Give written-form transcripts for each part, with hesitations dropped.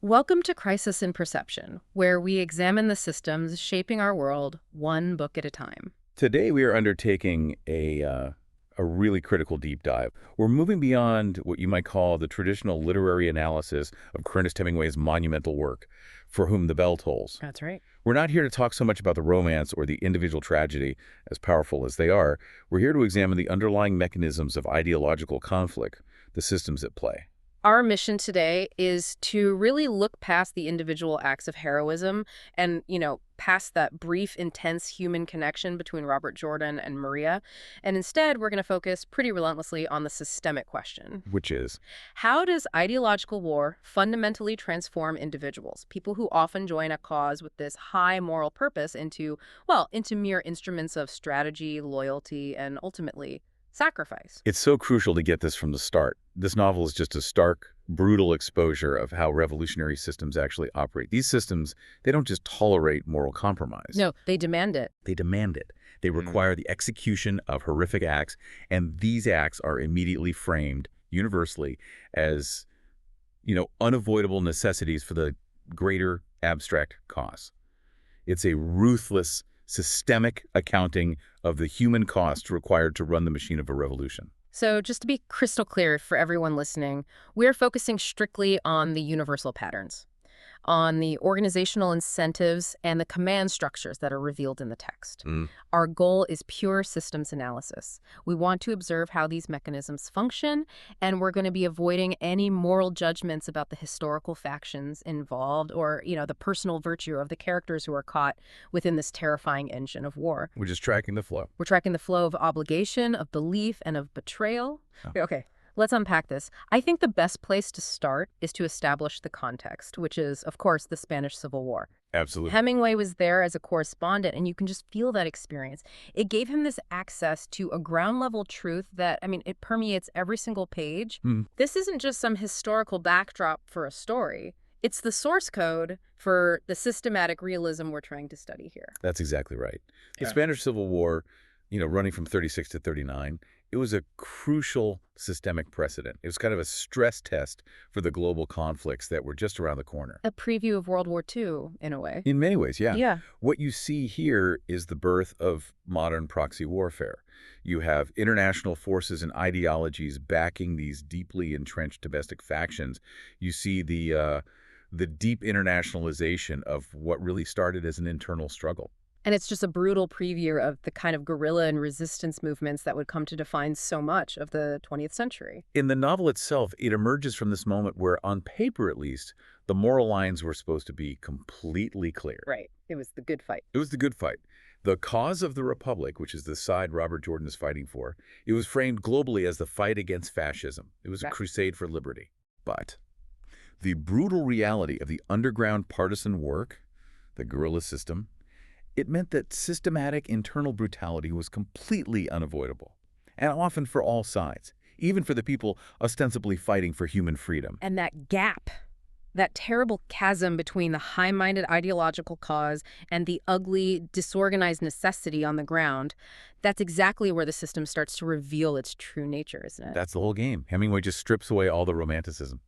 Welcome to Crisis in Perception, where we examine the systems shaping our world one book at a time. Today we are undertaking a really critical deep dive. We're moving beyond what you might call the traditional literary analysis of Ernest Hemingway's monumental work, For Whom the Bell Tolls. That's right. We're not here to talk so much about the romance or the individual tragedy, as powerful as they are. We're here to examine the underlying mechanisms of ideological conflict, the systems at play. Our mission today is to really look past the individual acts of heroism and, past that brief, intense human connection between Robert Jordan and Maria. And instead, we're going to focus pretty relentlessly on the systemic question. Which is? How does ideological war fundamentally transform individuals, people who often join a cause with this high moral purpose into mere instruments of strategy, loyalty, and ultimately sacrifice? It's so crucial to get this from the start. This novel is just a stark, brutal exposure of how revolutionary systems actually operate. These systems, they don't just tolerate moral compromise. No, they demand it. They demand it. They require the execution of horrific acts, and these acts are immediately framed universally as, unavoidable necessities for the greater abstract cause. It's a ruthless, systemic accounting of the human cost required to run the machine of a revolution. So just to be crystal clear for everyone listening, we're focusing strictly on the universal patterns, on the organizational incentives and the command structures that are revealed in the text. Our goal is pure systems analysis. We want to observe how these mechanisms function, and we're going to be avoiding any moral judgments about the historical factions involved or, the personal virtue of the characters who are caught within this terrifying engine of war. We're just tracking the flow. We're tracking the flow of obligation, of belief, and of betrayal. Oh. Okay. Let's unpack this. I think the best place to start is to establish the context, which is, of course, the Spanish Civil War. Absolutely. Hemingway was there as a correspondent, and you can just feel that experience. It gave him this access to a ground-level truth that, it permeates every single page. This isn't just some historical backdrop for a story. It's the source code for the systematic realism we're trying to study here. That's exactly right. The Spanish Civil War, running from 36 to 39, it was a crucial systemic precedent. It was kind of a stress test for the global conflicts that were just around the corner. A preview of World War II, in a way. In many ways, yeah. Yeah. What you see here is the birth of modern proxy warfare. You have international forces and ideologies backing these deeply entrenched domestic factions. You see the deep internationalization of what really started as an internal struggle. And it's just a brutal preview of the kind of guerrilla and resistance movements that would come to define so much of the 20th century. In the novel itself, it emerges from this moment where, on paper at least, the moral lines were supposed to be completely clear. Right. It was the good fight. It was the good fight. The cause of the Republic, which is the side Robert Jordan is fighting for, it was framed globally as the fight against fascism. It was a crusade for liberty. But the brutal reality of the underground partisan work, the guerrilla system, it meant that systematic internal brutality was completely unavoidable, and often for all sides, even for the people ostensibly fighting for human freedom. And that gap, that terrible chasm between the high-minded ideological cause and the ugly, disorganized necessity on the ground, that's exactly where the system starts to reveal its true nature, isn't it? That's the whole game. Hemingway just strips away all the romanticism.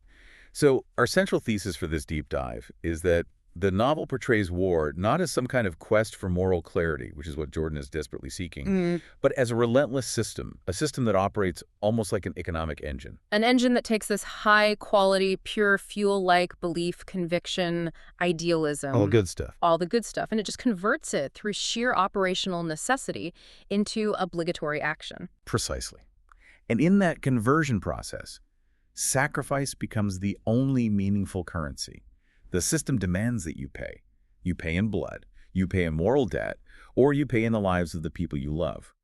So our central thesis for this deep dive is that the novel portrays war not as some kind of quest for moral clarity, which is what Jordan is desperately seeking, but as a relentless system, a system that operates almost like an economic engine. An engine that takes this high-quality, pure fuel-like belief, conviction, idealism. All good stuff. All the good stuff. And it just converts it through sheer operational necessity into obligatory action. Precisely. And in that conversion process, sacrifice becomes the only meaningful currency. The system demands that you pay. You pay in blood, you pay in moral debt, or you pay in the lives of the people you love.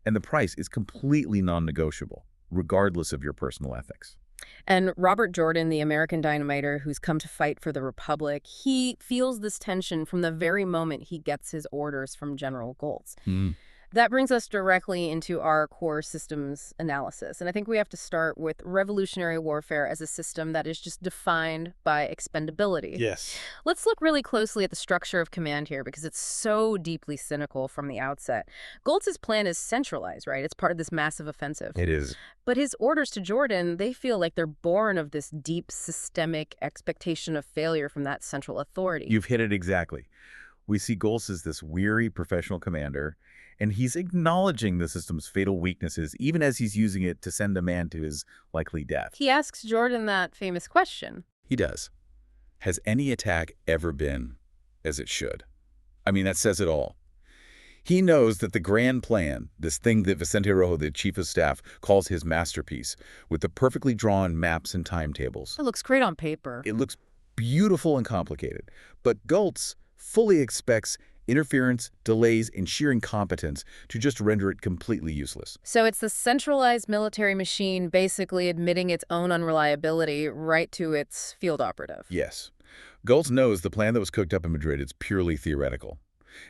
And the price is completely non-negotiable, regardless of your personal ethics. And Robert Jordan, the American dynamiter who's come to fight for the Republic, he feels this tension from the very moment he gets his orders from General Goltz. That brings us directly into our core systems analysis. And I think we have to start with revolutionary warfare as a system that is just defined by expendability. Yes. Let's look really closely at the structure of command here because it's so deeply cynical from the outset. Goltz's plan is centralized, right? It's part of this massive offensive. It is. But his orders to Jordan, they feel like they're born of this deep systemic expectation of failure from that central authority. You've hit it exactly. We see Goltz as this weary professional commander, and he's acknowledging the system's fatal weaknesses even as he's using it to send a man to his likely death. He asks Jordan that famous question. He does. Has any attack ever been as it should? I mean, that says it all. He knows that the grand plan, this thing that Vicente Rojo, the chief of staff, calls his masterpiece, with the perfectly drawn maps and timetables. It looks great on paper. It looks beautiful and complicated. But Goltz fully expects interference, delays, and sheer incompetence to just render it completely useless. So it's the centralized military machine basically admitting its own unreliability right to its field operative. Yes. Goltz knows the plan that was cooked up in Madrid is purely theoretical.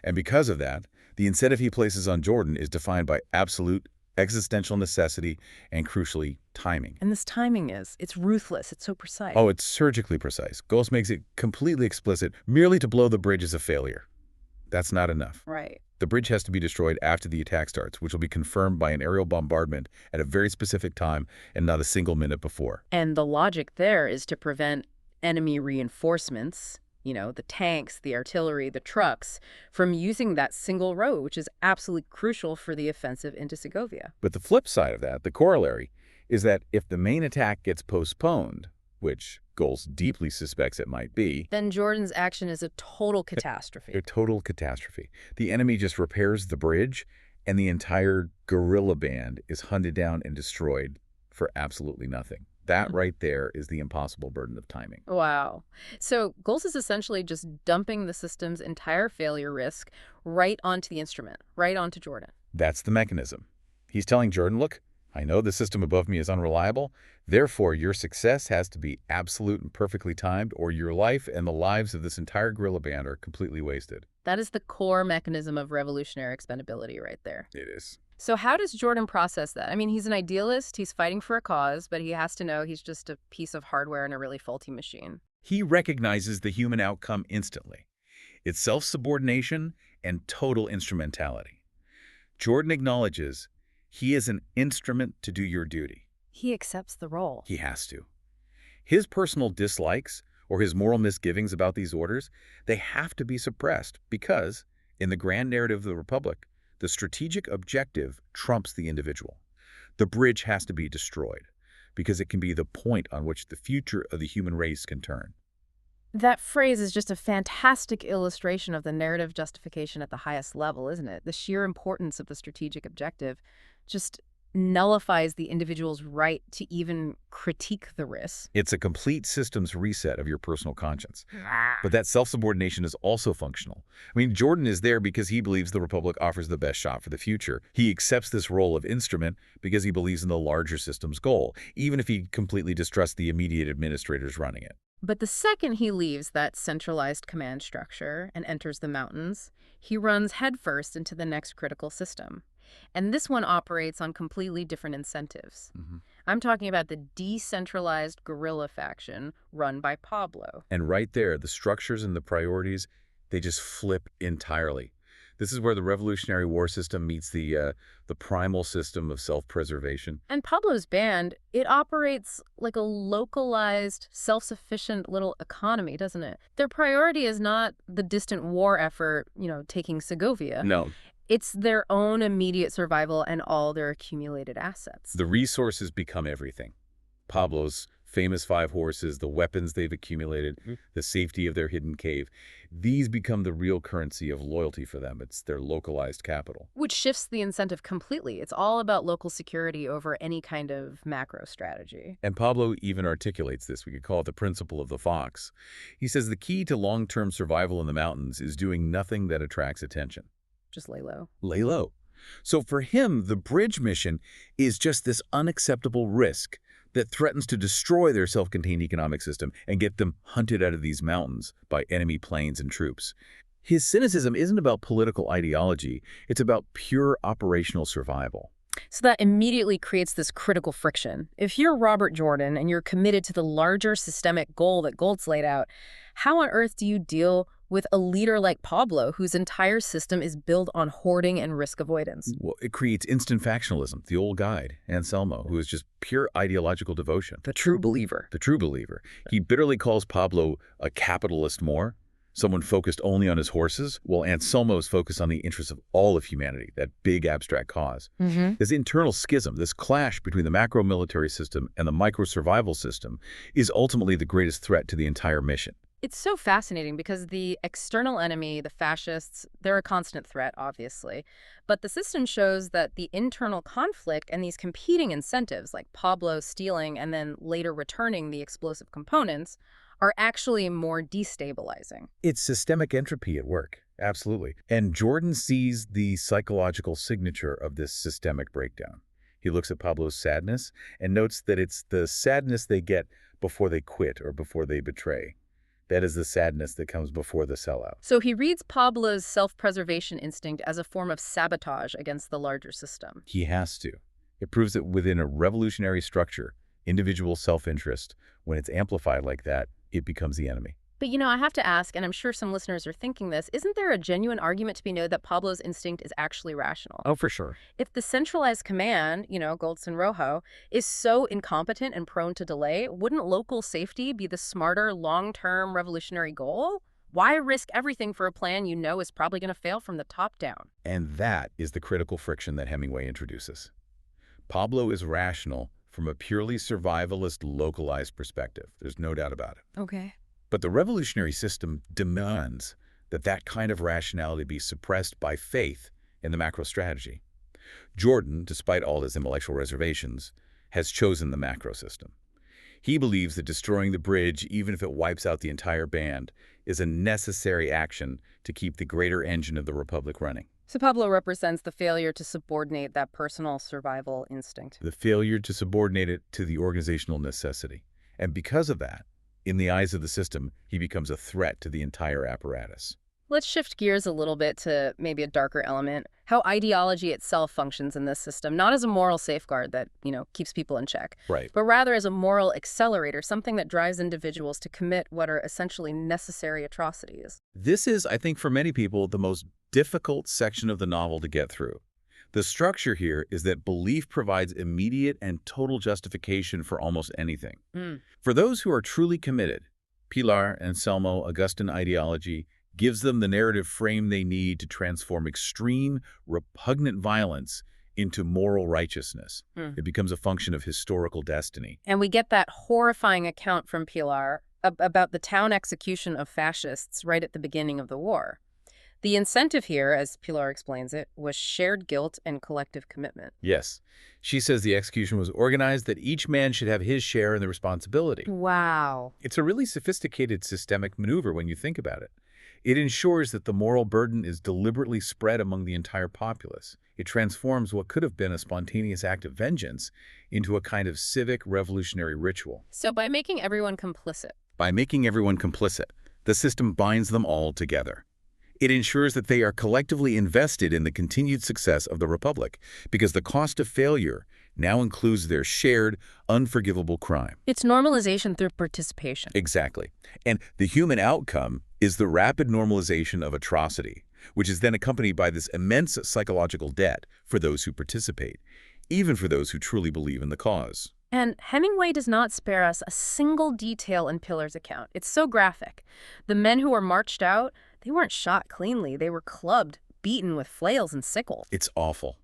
And because of that, the incentive he places on Jordan is defined by absolute existential necessity and, crucially, timing. And this timing it's ruthless. It's so precise. Oh, it's surgically precise. Goltz makes it completely explicit merely to blow the bridge is a failure. That's not enough. Right. The bridge has to be destroyed after the attack starts, which will be confirmed by an aerial bombardment at a very specific time and not a single minute before. And the logic there is to prevent enemy reinforcements, the tanks, the artillery, the trucks, from using that single road, which is absolutely crucial for the offensive into Segovia. But the flip side of that, the corollary, is that if the main attack gets postponed, which Goltz deeply suspects it might be, then Jordan's action is a total catastrophe. A total catastrophe. The enemy just repairs the bridge, and the entire guerrilla band is hunted down and destroyed for absolutely nothing. That right there is the impossible burden of timing. Wow. So Goltz is essentially just dumping the system's entire failure risk right onto the instrument, right onto Jordan. That's the mechanism. He's telling Jordan, look, I know the system above me is unreliable. Therefore, your success has to be absolute and perfectly timed, or your life and the lives of this entire guerrilla band are completely wasted. That is the core mechanism of revolutionary expendability right there. It is. So how does Jordan process that? I mean, he's an idealist, he's fighting for a cause, but he has to know he's just a piece of hardware in a really faulty machine. He recognizes the human outcome instantly. It's self-subordination and total instrumentality. Jordan acknowledges he is an instrument to do your duty. He accepts the role. He has to. His personal dislikes or his moral misgivings about these orders, they have to be suppressed because, in the grand narrative of the Republic, the strategic objective trumps the individual. The bridge has to be destroyed because it can be the point on which the future of the human race can turn. That phrase is just a fantastic illustration of the narrative justification at the highest level, isn't it? The sheer importance of the strategic objective just nullifies the individual's right to even critique the risk. It's a complete systems reset of your personal conscience. But that self-subordination is also functional. I mean, Jordan is there because he believes the Republic offers the best shot for the future. He accepts this role of instrument because he believes in the larger system's goal, even if he completely distrusts the immediate administrators running it. But the second he leaves that centralized command structure and enters the mountains, he runs headfirst into the next critical system. And this one operates on completely different incentives. I'm talking about the decentralized guerrilla faction run by Pablo. And right there, the structures and the priorities, they just flip entirely. This is where the Revolutionary War system meets the primal system of self-preservation. And Pablo's band, it operates like a localized, self-sufficient little economy, doesn't it? Their priority is not the distant war effort, taking Segovia. No. It's their own immediate survival and all their accumulated assets. The resources become everything. Pablo's famous 5 horses, the weapons they've accumulated, the safety of their hidden cave, these become the real currency of loyalty for them. It's their localized capital. Which shifts the incentive completely. It's all about local security over any kind of macro strategy. And Pablo even articulates this. We could call it the principle of the fox. He says the key to long-term survival in the mountains is doing nothing that attracts attention. Just lay low. Lay low. So for him, the bridge mission is just this unacceptable risk that threatens to destroy their self-contained economic system and get them hunted out of these mountains by enemy planes and troops. His cynicism isn't about political ideology. It's about pure operational survival. So that immediately creates this critical friction. If you're Robert Jordan and you're committed to the larger systemic goal that Galt's laid out, how on earth do you deal with a leader like Pablo, whose entire system is built on hoarding and risk avoidance? Well, it creates instant factionalism. The old guide, Anselmo, who is just pure ideological devotion. The true believer. The true believer. He bitterly calls Pablo a capitalist Moor, someone focused only on his horses, while Anselmo is focused on the interests of all of humanity, that big abstract cause. This internal schism, this clash between the macro-military system and the micro-survival system, is ultimately the greatest threat to the entire mission. It's so fascinating because the external enemy, the fascists, they're a constant threat, obviously. But the system shows that the internal conflict and these competing incentives, like Pablo stealing and then later returning the explosive components, are actually more destabilizing. It's systemic entropy at work, absolutely. And Jordan sees the psychological signature of this systemic breakdown. He looks at Pablo's sadness and notes that it's the sadness they get before they quit or before they betray. That is the sadness that comes before the sellout. So he reads Pablo's self-preservation instinct as a form of sabotage against the larger system. He has to. It proves that within a revolutionary structure, individual self-interest, when it's amplified like that, it becomes the enemy. But, I have to ask, and I'm sure some listeners are thinking this, isn't there a genuine argument to be made that Pablo's instinct is actually rational? Oh, for sure. If the centralized command, Goltz and Rojo, is so incompetent and prone to delay, wouldn't local safety be the smarter, long-term revolutionary goal? Why risk everything for a plan you know is probably going to fail from the top down? And that is the critical friction that Hemingway introduces. Pablo is rational from a purely survivalist, localized perspective. There's no doubt about it. Okay. But the revolutionary system demands that that kind of rationality be suppressed by faith in the macro strategy. Jordan, despite all his intellectual reservations, has chosen the macro system. He believes that destroying the bridge, even if it wipes out the entire band, is a necessary action to keep the greater engine of the Republic running. So Pablo represents the failure to subordinate that personal survival instinct. The failure to subordinate it to the organizational necessity. And because of that, in the eyes of the system, he becomes a threat to the entire apparatus. Let's shift gears a little bit to maybe a darker element, how ideology itself functions in this system, not as a moral safeguard that, keeps people in check, Right. but rather as a moral accelerator, something that drives individuals to commit what are essentially necessary atrocities. This is, I think, for many people, the most difficult section of the novel to get through. The structure here is that belief provides immediate and total justification for almost anything. For those who are truly committed, Pilar, Anselmo, Augustan ideology gives them the narrative frame they need to transform extreme, repugnant violence into moral righteousness. It becomes a function of historical destiny. And we get that horrifying account from Pilar about the town execution of fascists right at the beginning of the war. The incentive here, as Pilar explains it, was shared guilt and collective commitment. Yes. She says the execution was organized that each man should have his share in the responsibility. Wow. It's a really sophisticated systemic maneuver when you think about it. It ensures that the moral burden is deliberately spread among the entire populace. It transforms what could have been a spontaneous act of vengeance into a kind of civic revolutionary ritual. So by making everyone complicit. By making everyone complicit, the system binds them all together. It ensures that they are collectively invested in the continued success of the Republic, because the cost of failure now includes their shared, unforgivable crime. It's normalization through participation. Exactly. And the human outcome is the rapid normalization of atrocity, which is then accompanied by this immense psychological debt for those who participate, even for those who truly believe in the cause. And Hemingway does not spare us a single detail in Pilar's account. It's so graphic. The men who were marched out, they weren't shot cleanly. They were clubbed, beaten with flails and sickles. It's awful.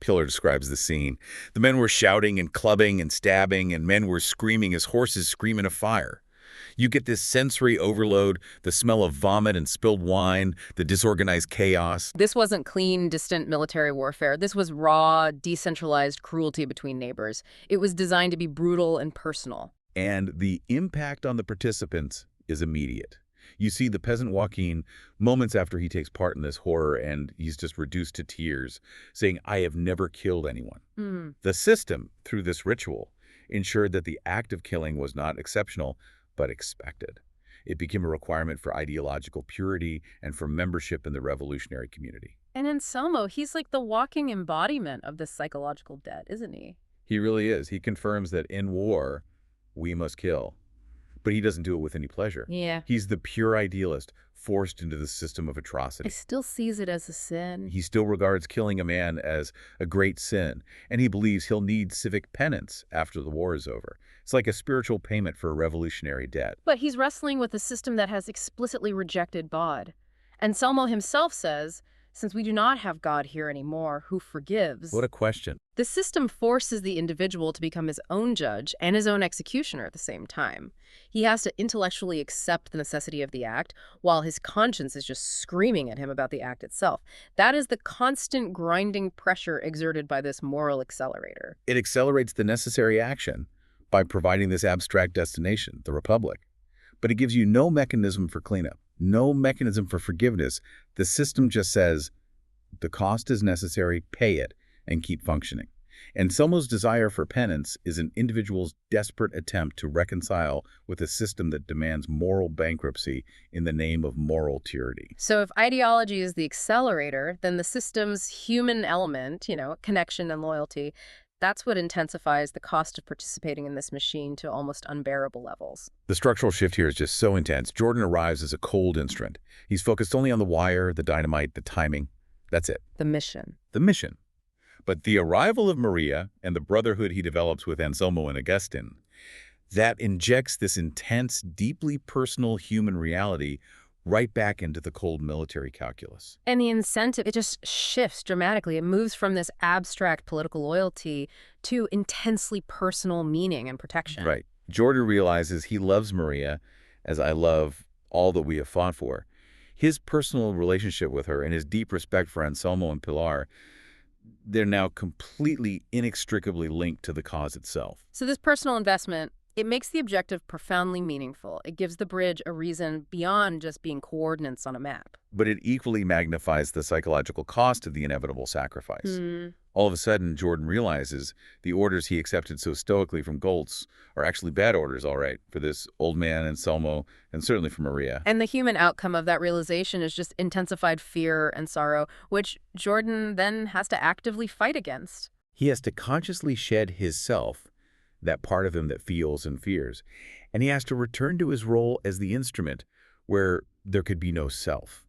Pilar describes the scene. The men were shouting and clubbing and stabbing, and men were screaming as horses scream in a fire. You get this sensory overload, the smell of vomit and spilled wine, the disorganized chaos. This wasn't clean, distant military warfare. This was raw, decentralized cruelty between neighbors. It was designed to be brutal and personal. And the impact on the participants is immediate. You see the peasant Joaquin moments after he takes part in this horror, and he's just reduced to tears, saying, "I have never killed anyone." The system, through this ritual, ensured that the act of killing was not exceptional, but expected. It became a requirement for ideological purity and for membership in the revolutionary community. And Anselmo, he's like the walking embodiment of this psychological debt, isn't he? He really is. He confirms that in war, we must kill. But he doesn't do it with any pleasure. Yeah. He's the pure idealist, forced into the system of He atrocity. still sees it as a sin. He still regards killing a man as a great sin, and he believes he'll need civic penance after the war is over. It's like a spiritual payment for a revolutionary debt. But he's wrestling with a system that has explicitly rejected God. Anselmo himself says, since we do not have God here anymore, who forgives, What a question. the system forces the individual to become his own judge and his own executioner at the same time. He has to intellectually accept the necessity of the act, while his conscience is just screaming at him about the act itself. That is the constant grinding pressure exerted by this moral accelerator. It accelerates the necessary action by providing this abstract destination, the Republic. But it gives you no mechanism for cleanup, no mechanism for forgiveness. The system just says, the cost is necessary, pay it, and keep functioning. Anselmo's desire for penance is an individual's desperate attempt to reconcile with a system that demands moral bankruptcy in the name of moral tyranny. So if ideology is the accelerator, then the system's human element, connection and loyalty, that's what intensifies the cost of participating in this machine to almost unbearable levels. The structural shift here is just so intense. Jordan arrives as a cold instrument. He's focused only on the wire, the dynamite, the timing. That's it. The mission. The mission. But the arrival of Maria and the brotherhood he develops with Anselmo and Augustine, that injects this intense, deeply personal human reality right back into the cold military calculus. And the incentive, it just shifts dramatically. It moves from this abstract political loyalty to intensely personal meaning and protection. Right. Jordan realizes he loves Maria as I love all that we have fought for. His personal relationship with her and his deep respect for Anselmo and Pilar, they're now completely inextricably linked to the cause itself. So this personal investment, it makes the objective profoundly meaningful. It gives the bridge a reason beyond just being coordinates on a map. But it equally magnifies the psychological cost of the inevitable sacrifice. All of a sudden, Jordan realizes the orders he accepted so stoically from Goltz are actually bad orders, all right, for this old man Anselmo, and certainly for Maria. And the human outcome of that realization is just intensified fear and sorrow, which Jordan then has to actively fight against. He has to consciously shed his self, that part of him that feels and fears, and he has to return to his role as the instrument where there could be no self.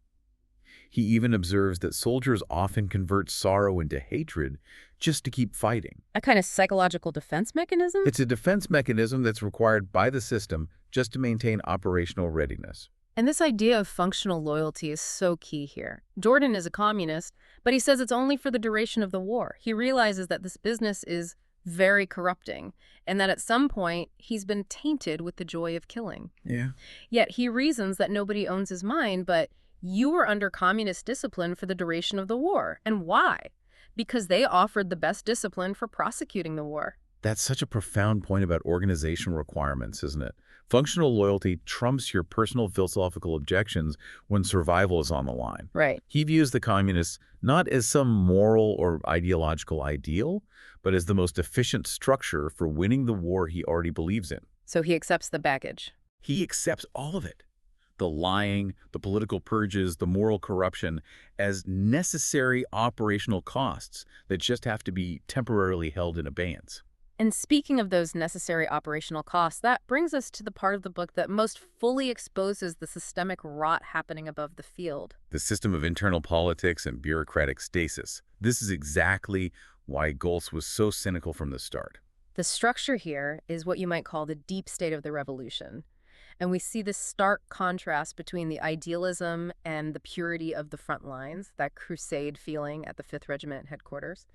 He even observes that soldiers often convert sorrow into hatred just to keep fighting. A kind of psychological defense mechanism? It's a defense mechanism that's required by the system just to maintain operational readiness. And this idea of functional loyalty is so key here. Jordan is a communist, but he says it's only for the duration of the war. He realizes that this business is very corrupting, and that at some point he's been tainted with the joy of killing. Yeah. Yet he reasons that nobody owns his mind, but you were under communist discipline for the duration of the war. And why? Because they offered the best discipline for prosecuting the war. That's such a profound point about organizational requirements, isn't it? Functional loyalty trumps your personal philosophical objections when survival is on the line. Right. He views the communists not as some moral or ideological ideal, but as the most efficient structure for winning the war he already believes in. So he accepts the baggage. He accepts all of it. The lying, the political purges, the moral corruption as necessary operational costs that just have to be temporarily held in abeyance. And speaking of those necessary operational costs, that brings us to the part of the book that most fully exposes the systemic rot happening above the field. The system of internal politics and bureaucratic stasis. This is exactly why Goltz was so cynical from the start. The structure here is what you might call the deep state of the revolution. And we see this stark contrast between the idealism and the purity of the front lines, that crusade feeling at the 5th Regiment headquarters,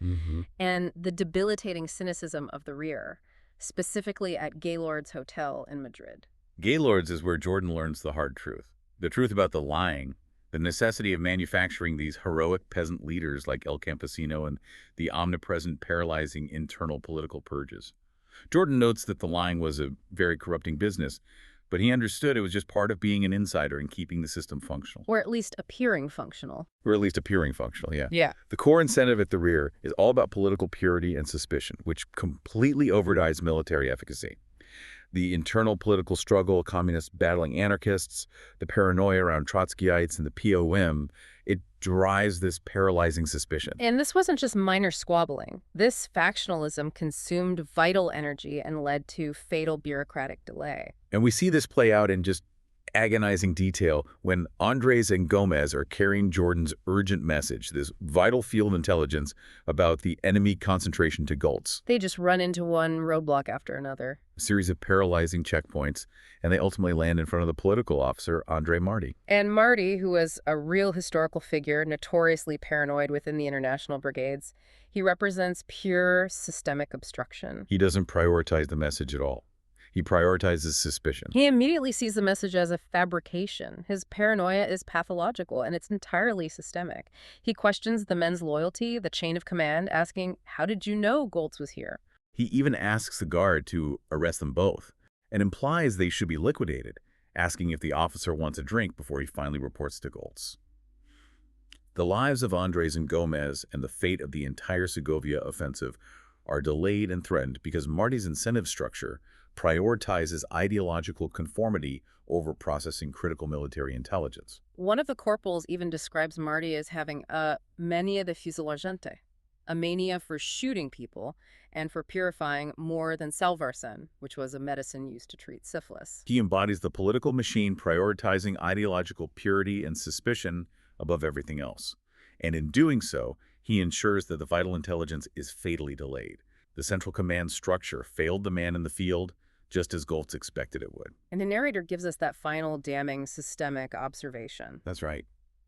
and the debilitating cynicism of the rear, specifically at Gaylord's Hotel in Madrid. Gaylord's is where Jordan learns the hard truth. The truth about the lying, the necessity of manufacturing these heroic peasant leaders like El Campesino, and the omnipresent, paralyzing internal political purges. Jordan notes that the lying was a very corrupting business, but he understood it was just part of being an insider and keeping the system functional. Or at least appearing functional. Or at least appearing functional, yeah. Yeah. The core incentive at the rear is all about political purity and suspicion, which completely overrides military efficacy. The internal political struggle, communists battling anarchists, the paranoia around Trotskyites and the POM, it drives this paralyzing suspicion. And this wasn't just minor squabbling. This factionalism consumed vital energy and led to fatal bureaucratic delay. And we see this play out in just agonizing detail when Andres and Gomez are carrying Jordan's urgent message, this vital field intelligence about the enemy concentration to Gultz. They just run into one roadblock after another. A series of paralyzing checkpoints, and they ultimately land in front of the political officer, Andre Marty. And Marty, who was a real historical figure, notoriously paranoid within the international brigades, he represents pure systemic obstruction. He doesn't prioritize the message at all. He prioritizes suspicion. He immediately sees the message as a fabrication. His paranoia is pathological, and it's entirely systemic. He questions the men's loyalty, the chain of command, asking, "How did you know Goltz was here?" He even asks the guard to arrest them both, and implies they should be liquidated, asking if the officer wants a drink before he finally reports to Goltz. The lives of Andres and Gomez and the fate of the entire Segovia offensive are delayed and threatened because Marty's incentive structure prioritizes ideological conformity over processing critical military intelligence. One of the corporals even describes Marty as having a mania de fusilagente, a mania for shooting people and for purifying more than salvarsan, which was a medicine used to treat syphilis. He embodies the political machine prioritizing ideological purity and suspicion above everything else. And in doing so, he ensures that the vital intelligence is fatally delayed. The central command structure failed the man in the field, just as Goltz expected it would. And the narrator gives us that final damning systemic observation. That's right.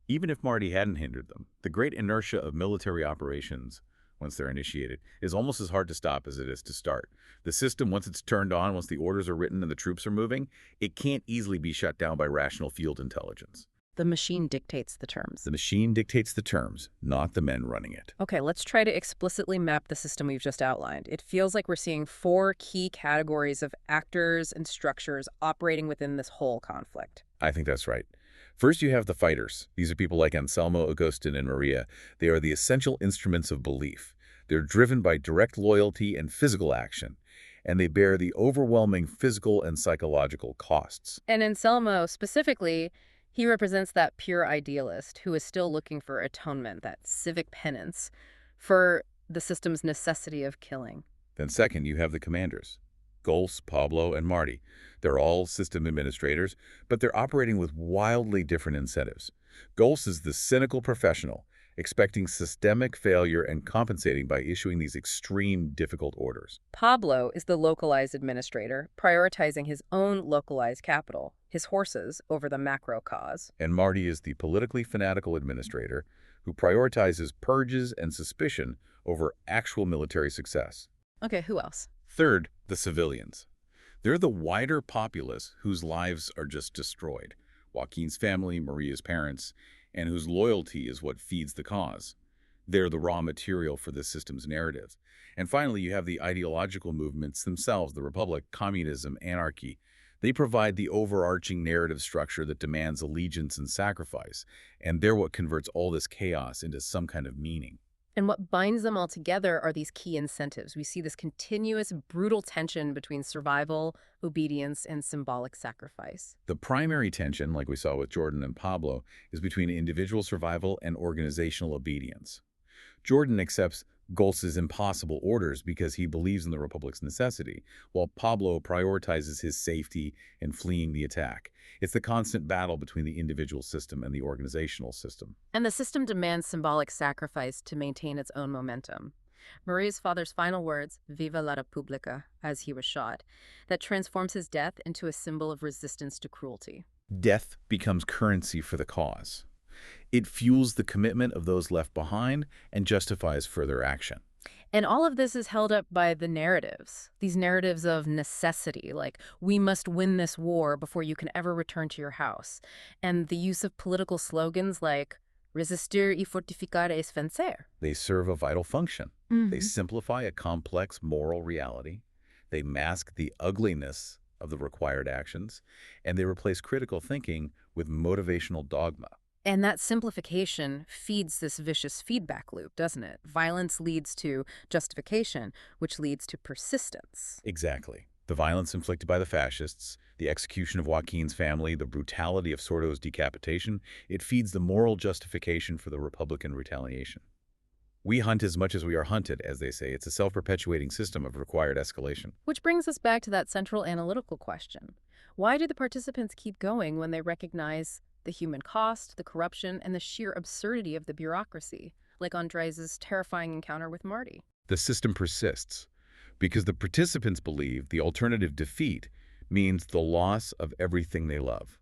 Even if Marty hadn't hindered them, the great inertia of military operations, once they're initiated, is almost as hard to stop as it is to start. The system, once it's turned on, once the orders are written and the troops are moving, it can't easily be shut down by rational field intelligence. The machine dictates the terms. The machine dictates the terms, not the men running it. Okay, let's try to explicitly map the system we've just outlined. It feels like we're seeing 4 key categories of actors and structures operating within this whole conflict. I think that's right. First, you have the fighters. These are people like Anselmo, Agustin, and Maria. They are the essential instruments of belief. They're driven by direct loyalty and physical action, and they bear the overwhelming physical and psychological costs. And Anselmo, specifically, he represents that pure idealist who is still looking for atonement, that civic penance, for the system's necessity of killing. Then second, you have the commanders. Goltz, Pablo, and Marty. They're all system administrators, but they're operating with wildly different incentives. Goltz is the cynical professional, expecting systemic failure and compensating by issuing these extreme, difficult orders. Pablo is the localized administrator, prioritizing his own localized capital, his horses, over the macro cause. And Marty is the politically fanatical administrator who prioritizes purges and suspicion over actual military success. Okay, who else? Third, the civilians. They're the wider populace whose lives are just destroyed. Joaquin's family, Maria's parents, and whose loyalty is what feeds the cause. They're the raw material for this system's narrative. And finally, you have the ideological movements themselves, the Republic, communism, anarchy. They provide the overarching narrative structure that demands allegiance and sacrifice, and they're what converts all this chaos into some kind of meaning. And what binds them all together are these key incentives. We see this continuous, brutal tension between survival, obedience, and symbolic sacrifice. The primary tension, like we saw with Jordan and Pablo, is between individual survival and organizational obedience. Jordan accepts Goltz's impossible orders because he believes in the Republic's necessity, while Pablo prioritizes his safety and fleeing the attack. It's the constant battle between the individual system and the organizational system. And the system demands symbolic sacrifice to maintain its own momentum. Maria's father's final words, "Viva la República," as he was shot, that transforms his death into a symbol of resistance to cruelty. Death becomes currency for the cause. It fuels the commitment of those left behind and justifies further action. And all of this is held up by the narratives, these narratives of necessity, like, we must win this war before you can ever return to your house, and the use of political slogans like, resistir y fortificar es vencer. They serve a vital function. They simplify a complex moral reality. They mask the ugliness of the required actions, and they replace critical thinking with motivational dogma. And that simplification feeds this vicious feedback loop, doesn't it? Violence leads to justification, which leads to persistence. Exactly. The violence inflicted by the fascists, the execution of Joaquin's family, the brutality of Sordo's decapitation, it feeds the moral justification for the Republican retaliation. We hunt as much as we are hunted, as they say. It's a self-perpetuating system of required escalation. Which brings us back to that central analytical question. Why do the participants keep going when they recognize the human cost, the corruption, and the sheer absurdity of the bureaucracy, like Andres' terrifying encounter with Marty? The system persists because the participants believe the alternative defeat means the loss of everything they love.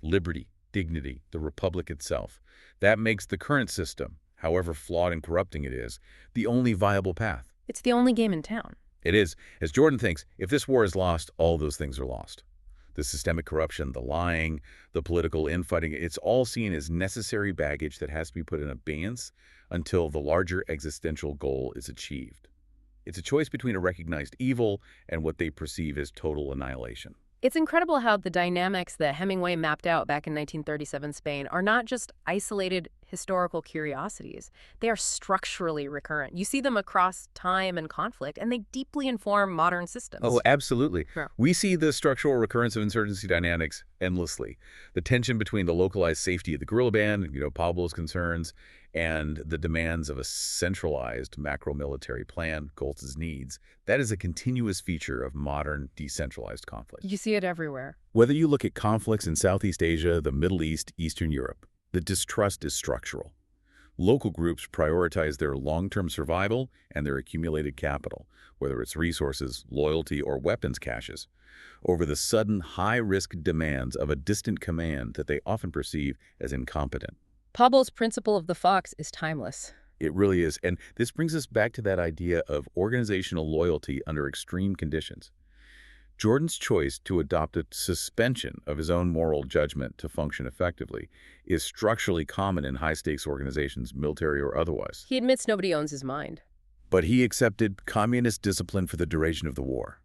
Liberty, dignity, the republic itself. That makes the current system, however flawed and corrupting it is, the only viable path. It's the only game in town. It is. As Jordan thinks, if this war is lost, all those things are lost. The systemic corruption, the lying, the political infighting, it's all seen as necessary baggage that has to be put in abeyance until the larger existential goal is achieved. It's a choice between a recognized evil and what they perceive as total annihilation. It's incredible how the dynamics that Hemingway mapped out back in 1937 Spain are not just isolated historical curiosities. They are structurally recurrent. You see them across time and conflict, and they deeply inform modern systems. Oh, absolutely. Sure. We see the structural recurrence of insurgency dynamics endlessly. The tension between the localized safety of the guerrilla band, Pablo's concerns, and the demands of a centralized macro-military plan, Goltz's needs, that is a continuous feature of modern decentralized conflict. You see it everywhere. Whether you look at conflicts in Southeast Asia, the Middle East, Eastern Europe, the distrust is structural. Local groups prioritize their long-term survival and their accumulated capital, whether it's resources, loyalty, or weapons caches, over the sudden high-risk demands of a distant command that they often perceive as incompetent. Pablo's principle of the fox is timeless. It really is. And this brings us back to that idea of organizational loyalty under extreme conditions. Jordan's choice to adopt a suspension of his own moral judgment to function effectively is structurally common in high-stakes organizations, military or otherwise. He admits nobody owns his mind. But he accepted communist discipline for the duration of the war.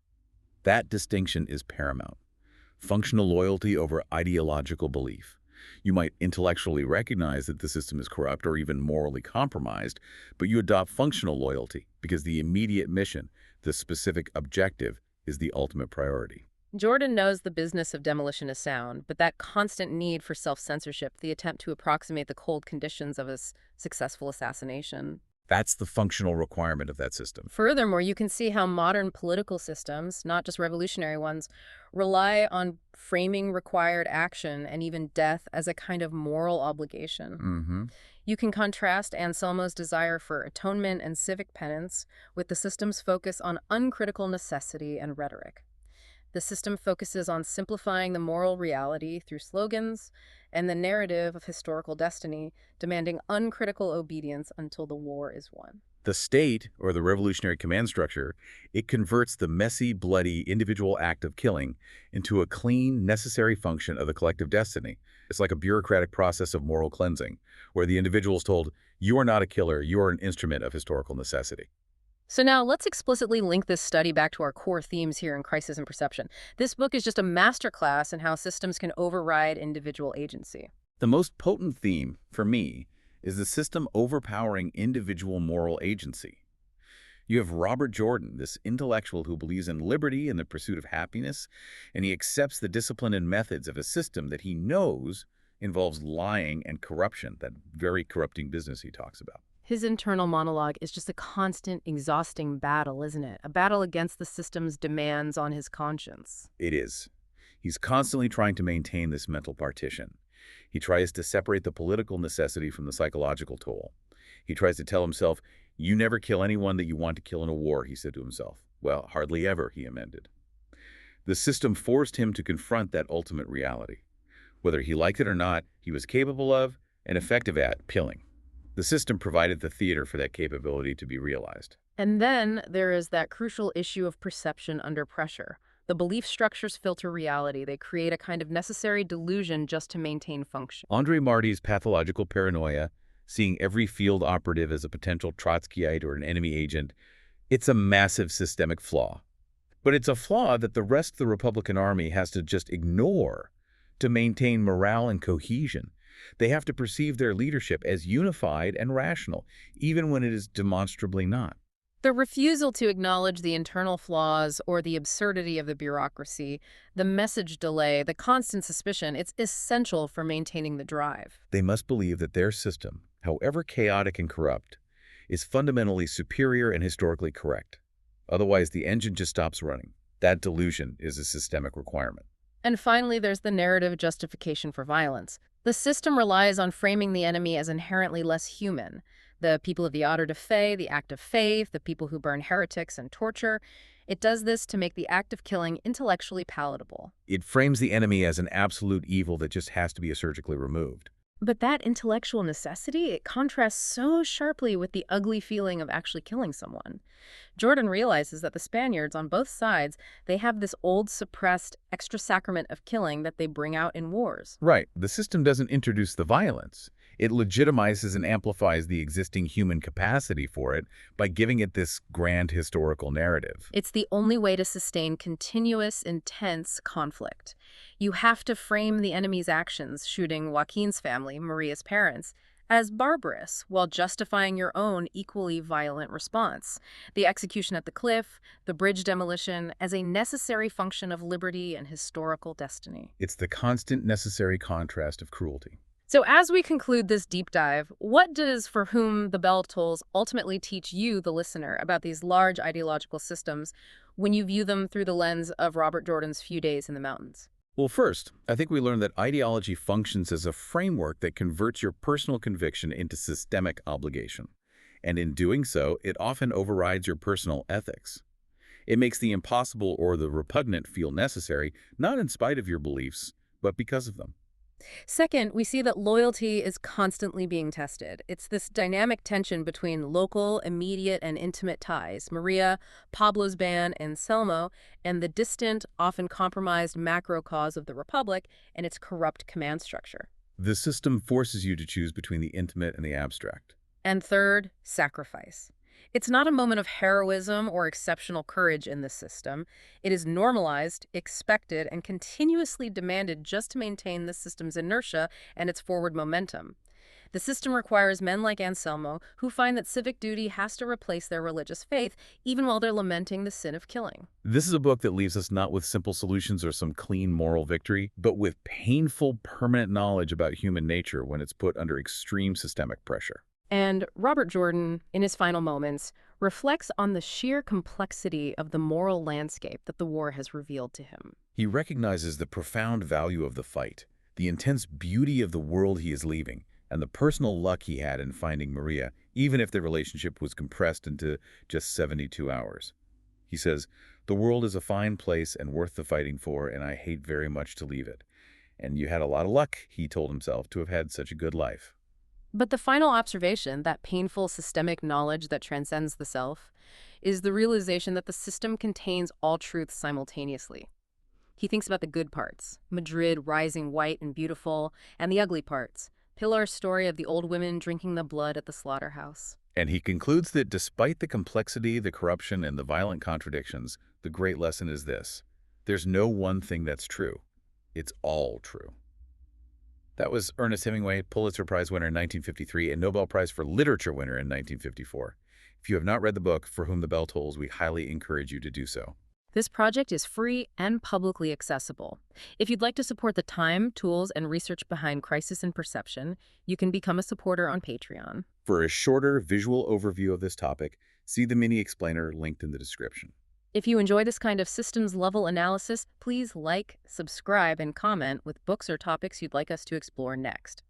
That distinction is paramount. Functional loyalty over ideological belief. You might intellectually recognize that the system is corrupt or even morally compromised, but you adopt functional loyalty because the immediate mission, the specific objective, is the ultimate priority. Jordan knows the business of demolition is sound, but that constant need for self-censorship, the attempt to approximate the cold conditions of a successful assassination. That's the functional requirement of that system. Furthermore, you can see how modern political systems, not just revolutionary ones, rely on framing required action and even death as a kind of moral obligation. You can contrast Anselmo's desire for atonement and civic penance with the system's focus on uncritical necessity and rhetoric. The system focuses on simplifying the moral reality through slogans and the narrative of historical destiny, demanding uncritical obedience until the war is won. The state, or the revolutionary command structure, it converts the messy, bloody, individual act of killing into a clean, necessary function of the collective destiny. It's like a bureaucratic process of moral cleansing, where the individual is told, you are not a killer, you are an instrument of historical necessity. So now let's explicitly link this study back to our core themes here in Crisis and Perception. This book is just a masterclass in how systems can override individual agency. The most potent theme, for me, is the system overpowering individual moral agency. You have Robert Jordan, this intellectual who believes in liberty and the pursuit of happiness, and he accepts the discipline and methods of a system that he knows involves lying and corruption, that very corrupting business he talks about. His internal monologue is just a constant, exhausting battle, isn't it? A battle against the system's demands on his conscience. It is. He's constantly trying to maintain this mental partition. He tries to separate the political necessity from the psychological toll. He tries to tell himself, you never kill anyone that you want to kill in a war, he said to himself. Well, hardly ever, he amended. The system forced him to confront that ultimate reality. Whether he liked it or not, he was capable of and effective at killing. The system provided the theater for that capability to be realized. And then there is that crucial issue of perception under pressure. The belief structures filter reality. They create a kind of necessary delusion just to maintain function. Andre Marty's pathological paranoia, seeing every field operative as a potential Trotskyite or an enemy agent, it's a massive systemic flaw. But it's a flaw that the rest of the Republican Army has to just ignore to maintain morale and cohesion. They have to perceive their leadership as unified and rational, even when it is demonstrably not. The refusal to acknowledge the internal flaws or the absurdity of the bureaucracy, the message delay, the constant suspicion, it's essential for maintaining the drive. They must believe that their system, however chaotic and corrupt, is fundamentally superior and historically correct. Otherwise, the engine just stops running. That delusion is a systemic requirement. And finally, there's the narrative justification for violence. The system relies on framing the enemy as inherently less human. The people of the Auto de Fe, the act of faith, the people who burn heretics and torture. It does this to make the act of killing intellectually palatable. It frames the enemy as an absolute evil that just has to be surgically removed. But that intellectual necessity, it contrasts so sharply with the ugly feeling of actually killing someone. Jordan realizes that the Spaniards on both sides, they have this old suppressed extra sacrament of killing that they bring out in wars. Right. The system doesn't introduce the violence. It legitimizes and amplifies the existing human capacity for it by giving it this grand historical narrative. It's the only way to sustain continuous, intense conflict. You have to frame the enemy's actions, shooting Joaquin's family, Maria's parents, as barbarous, while justifying your own equally violent response. The execution at the cliff, the bridge demolition, as a necessary function of liberty and historical destiny. It's the constant necessary contrast of cruelty. So as we conclude this deep dive, what does For Whom the Bell Tolls ultimately teach you, the listener, about these large ideological systems when you view them through the lens of Robert Jordan's Few Days in the Mountains? Well, first, I think we learned that ideology functions as a framework that converts your personal conviction into systemic obligation. And in doing so, it often overrides your personal ethics. It makes the impossible or the repugnant feel necessary, not in spite of your beliefs, but because of them. Second, we see that loyalty is constantly being tested. It's this dynamic tension between local, immediate, and intimate ties, Maria, Pablo's band, and Selmo, and the distant, often compromised macro cause of the Republic and its corrupt command structure. The system forces you to choose between the intimate and the abstract. And third, sacrifice. It's not a moment of heroism or exceptional courage in the system. It is normalized, expected, and continuously demanded just to maintain the system's inertia and its forward momentum. The system requires men like Anselmo who find that civic duty has to replace their religious faith, even while they're lamenting the sin of killing. This is a book that leaves us not with simple solutions or some clean moral victory, but with painful, permanent knowledge about human nature when it's put under extreme systemic pressure. And Robert Jordan, in his final moments, reflects on the sheer complexity of the moral landscape that the war has revealed to him. He recognizes the profound value of the fight, the intense beauty of the world he is leaving, and the personal luck he had in finding Maria, even if the relationship was compressed into just 72 hours. He says, "The world is a fine place and worth the fighting for, and I hate very much to leave it. And you had a lot of luck," he told himself, "to have had such a good life." But the final observation, that painful systemic knowledge that transcends the self, is the realization that the system contains all truths simultaneously. He thinks about the good parts, Madrid rising white and beautiful, and the ugly parts, Pilar's story of the old women drinking the blood at the slaughterhouse. And he concludes that despite the complexity, the corruption, and the violent contradictions, the great lesson is this: there's no one thing that's true. It's all true. That was Ernest Hemingway, Pulitzer Prize winner in 1953 and Nobel Prize for Literature winner in 1954. If you have not read the book For Whom the Bell Tolls, we highly encourage you to do so. This project is free and publicly accessible. If you'd like to support the time, tools, and research behind Crisis and Perception, you can become a supporter on Patreon. For a shorter visual overview of this topic, see the mini explainer linked in the description. If you enjoy this kind of systems-level analysis, please like, subscribe, and comment with books or topics you'd like us to explore next.